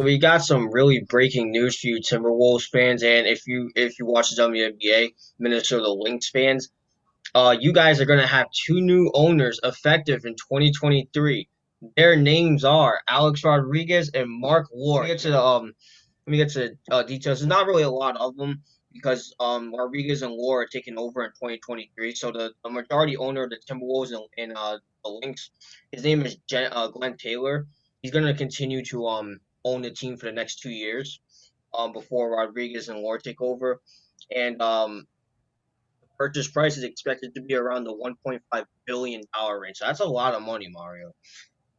we got some really breaking news for you Timberwolves fans, and if you watch the WNBA, Minnesota Lynx fans. You guys are gonna have two new owners effective in 2023. Their names are Alex Rodriguez and Marc Lore. Let me get to details. There's not really a lot of them because Rodriguez and Lore are taking over in 2023. So the majority owner of the Timberwolves and the Lynx, his name is Glenn Taylor. He's gonna continue to own the team for the next 2 years before Rodriguez and Lore take over, and the purchase price is expected to be around the $1.5 billion range. So that's a lot of money, Mario.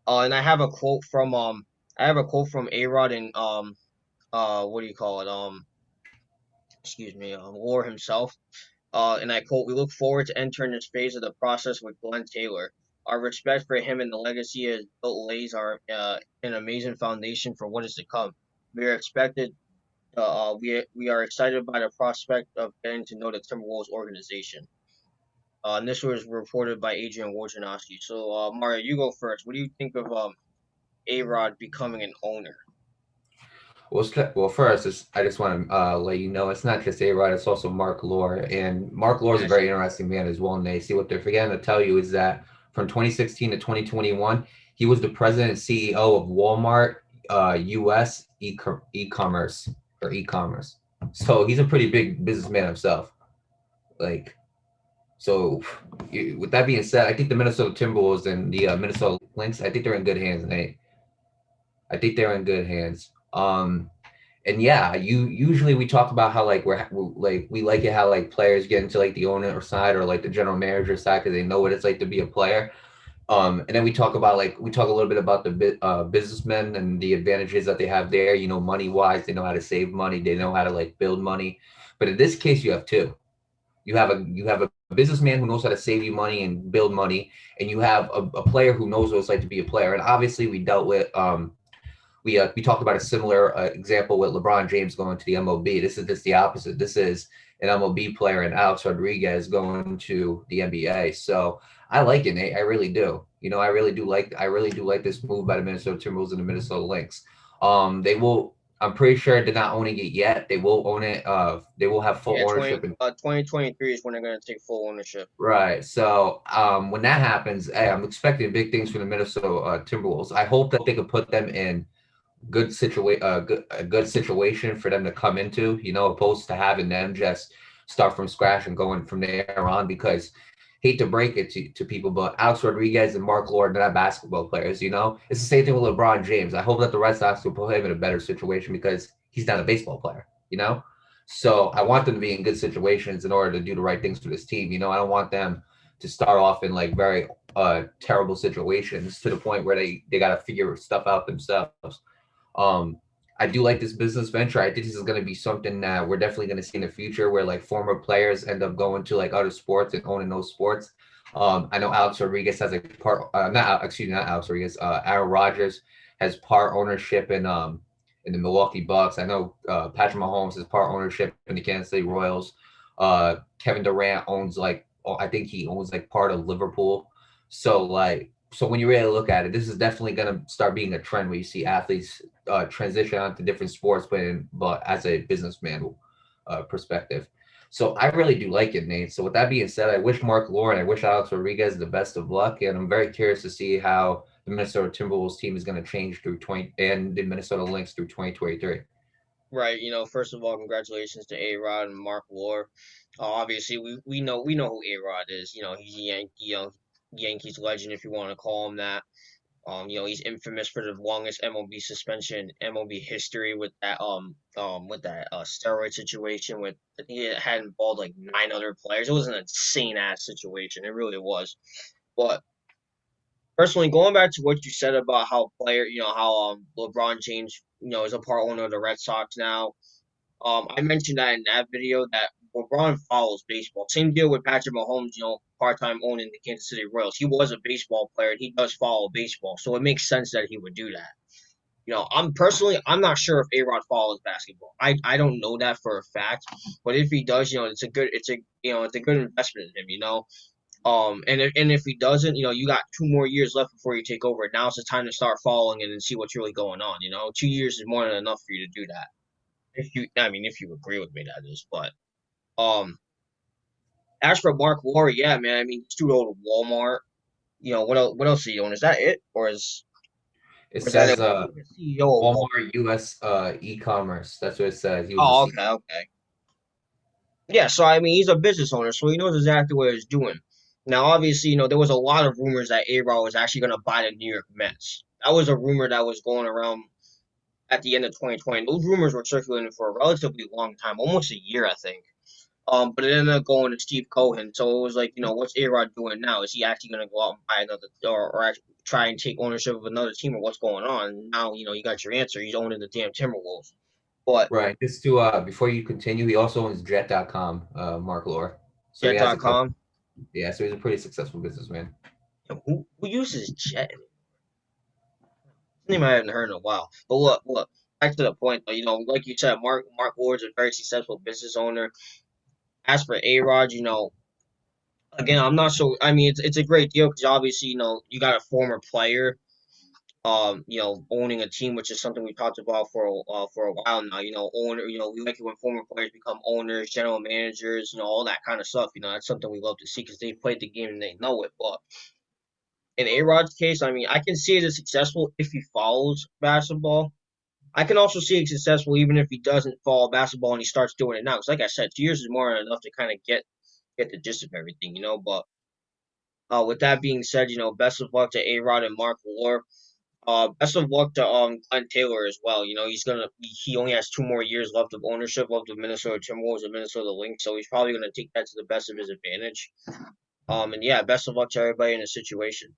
And I have a quote from A Rod and what do you call it? Excuse me, Lore himself. And I quote, "We look forward to entering this phase of the process with Glenn Taylor. Our respect for him and the legacy he has built lays an amazing foundation for what is to come. We are expected. We are excited by the prospect of getting to know the Timberwolves organization." And this was reported by Adrian Wojnarowski. So, Mario, you go first. What do you think of A Rod becoming an owner? Well, first, I just want to let you know it's not just A Rod, it's also Marc Lore. And Marc Lore is a Yes. very interesting man as well. And they see what they're forgetting to tell you is that from 2016 to 2021, he was the president and CEO of Walmart US e-commerce or e-commerce. So he's a pretty big businessman himself. Like, so with that being said, I think the Minnesota Timberwolves and the Minnesota Lynx, I think they're in good hands, Nate. I think they're in good hands. And yeah, you usually we talk about how like like we like it how like players get into like the owner side or like the general manager side because they know what it's like to be a player. And then we talk a little bit about the businessmen and the advantages that they have there. You know, money wise, they know how to save money, they know how to like build money. But in this case, you have two. You have a businessman who knows how to save you money and build money, and you have a player who knows what it's like to be a player. And obviously, we dealt with we talked about a similar example with LeBron James going to the MLB. This is just the opposite. This is an MLB player and Alex Rodriguez going to the NBA. So I like it, Nate. I really do. You know, I really do like this move by the Minnesota Timberwolves and the Minnesota Lynx. They will. I'm pretty sure they're not owning it yet. They will own it. They will have full Yeah, ownership in 2023 is when they're going to take full ownership. right. So when that happens, hey, I'm expecting big things from the Minnesota Timberwolves. I hope that they could put them in a good situation for them to come into, you know, opposed to having them just start from scratch and going from there on. Because hate to break it to people, but Alex Rodriguez and Marc Lore, they're not basketball players, you know? It's the same thing with LeBron James. I hope that the Red Sox will put him in a better situation because he's not a baseball player, you know? So I want them to be in good situations in order to do the right things for this team. You know, I don't want them to start off in like very terrible situations to the point where they got to figure stuff out themselves. um, I do like this business venture. I think this is going to be something that we're definitely going to see in the future, where like former players end up going to like other sports and owning those sports. I know Alex Rodriguez has a part, not excuse me, not Alex Rodriguez. Aaron Rodgers has part ownership in the Milwaukee Bucks. I know Patrick Mahomes has part ownership in the Kansas City Royals. Kevin Durant owns like I think he owns like part of Liverpool. So when you really look at it, this is definitely going to start being a trend where you see athletes transition onto different sports, but as a businessman perspective. So I really do like it, Nate. So with that being said, I wish Marc Lore and I wish Alex Rodriguez the best of luck, and I'm very curious to see how the Minnesota Timberwolves team is going to change through 20 and the Minnesota Lynx through 2023. Right. First of all, congratulations to A Rod and Marc Lore. Obviously, we know who A Rod is. He's a Yankees legend, if you want to call him that. He's infamous for the longest MLB suspension in MLB history with that steroid situation with I think it had involved like 9 other players. It was an insane ass situation. It really was. But personally, going back to what you said about how LeBron James, is a part owner of the Red Sox now. I mentioned that in that video that LeBron follows baseball. Same deal with Patrick Mahomes, part-time owning the Kansas City Royals. He was a baseball player and he does follow baseball. So it makes sense that he would do that. I'm not sure if A-Rod follows basketball. I don't know that for a fact, but if he does, it's a good investment in him. And if he doesn't, you got 2 more years left before you take over. Now's the time to start following it and see what's really going on. 2 years is more than enough for you to do that. If you agree with me, that is. But um, as for Mark Lore, yeah, man. I mean, this dude owned Walmart. What else? What else is he own? Is that it, or is It or is that it? says Was he the CEO of Walmart? Walmart US e-commerce. That's what it says. He was the Oh, CEO. okay, okay. Yeah, so I mean, he's a business owner, so he knows exactly what he's doing. Now, obviously, there was a lot of rumors that A-Rod was actually going to buy the New York Mets. That was a rumor that was going around at the end of 2020. Those rumors were circulating for a relatively long time, almost a year, I think. But it ended up going to Steve Cohen. So it was like, what's A-Rod doing now? Is he actually going to go out and buy another, or actually try and take ownership of another team, or what's going on? Now, you got your answer. He's owning the damn Timberwolves. But Right. Just to before you continue, he also owns Jet.com, Mark Lore. So he has a couple. Jet.com, Yeah, so he's a pretty successful businessman. who uses Jet? Name I haven't heard in a while. But look, back to the point though. Like you said, Mark Ward's a very successful business owner. As for A Rod, again, I'm not so. I mean, it's a great deal because obviously, you got a former player, owning a team, which is something we talked about for a while now. We like it when former players become owners, general managers, all that kind of stuff. That's something we love to see because they played the game and they know it. But in A Rod's case, I mean, I can see it as successful if he follows basketball. I can also see it successful even if he doesn't follow basketball and he starts doing it now. Because, like I said, 2 years is more than enough to kind of get the gist of everything. But with that being said, best of luck to A Rod and Mark Lore. Best of luck to Glenn Taylor as well. He only has 2 more years left of ownership of the Minnesota Timberwolves and Minnesota Lynx, so he's probably gonna take that to the best of his advantage. And yeah, best of luck to everybody in the situation.